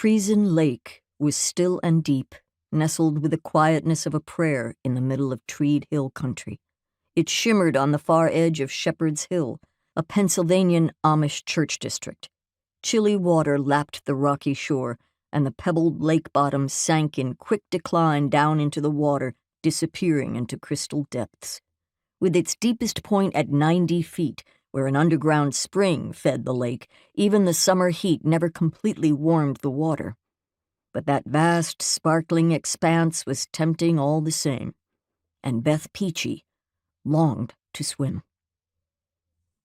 Friesen Lake was still and deep, nestled with the quietness of a prayer in the middle of treed hill country. It shimmered on the far edge of Shepherd's Hill, a Pennsylvanian Amish church district. Chilly water lapped the rocky shore, and the pebbled lake bottom sank in quick decline down into the water, disappearing into crystal depths. With its deepest point at 90 feet, where an underground spring fed the lake, even the summer heat never completely warmed the water. But that vast, sparkling expanse was tempting all the same, and Beth Peachy longed to swim.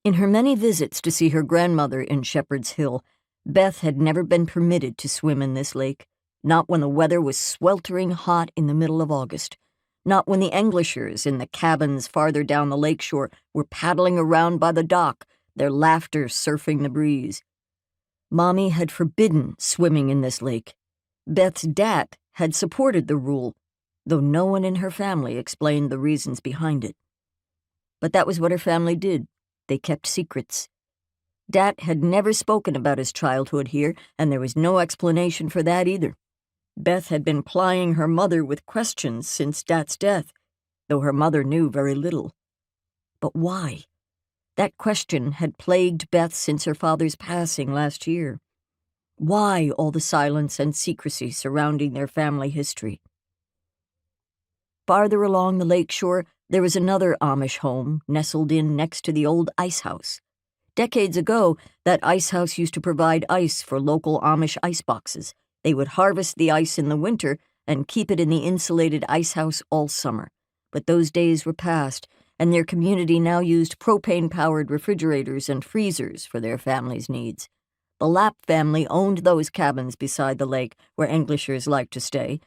In her many visits to see her grandmother in Shepherd's Hill, Beth had never been permitted to swim in this lake, not when the weather was sweltering hot in the middle of August, not when the Englishers in the cabins farther down the lakeshore were paddling around by the dock, their laughter surfing the breeze. Mammi had forbidden swimming in this lake. Beth's dad had supported the rule, though no one in her family explained the reasons behind it. But that was what her family did. They kept secrets. Dat had never spoken about his childhood here, and there was no explanation for that either. Beth had been plying her mother with questions since Dat's death, though her mother knew very little. But why? That question had plagued Beth since her father's passing last year. Why all the silence and secrecy surrounding their family history? Farther along the lakeshore, there was another Amish home nestled in next to the old ice house. Decades ago, that ice house used to provide ice for local Amish ice boxes. They would harvest the ice in the winter and keep it in the insulated ice house all summer. But those days were past, and their community now used propane-powered refrigerators and freezers for their family's needs. The Lapp family owned those cabins beside the lake where Englishers liked to stay,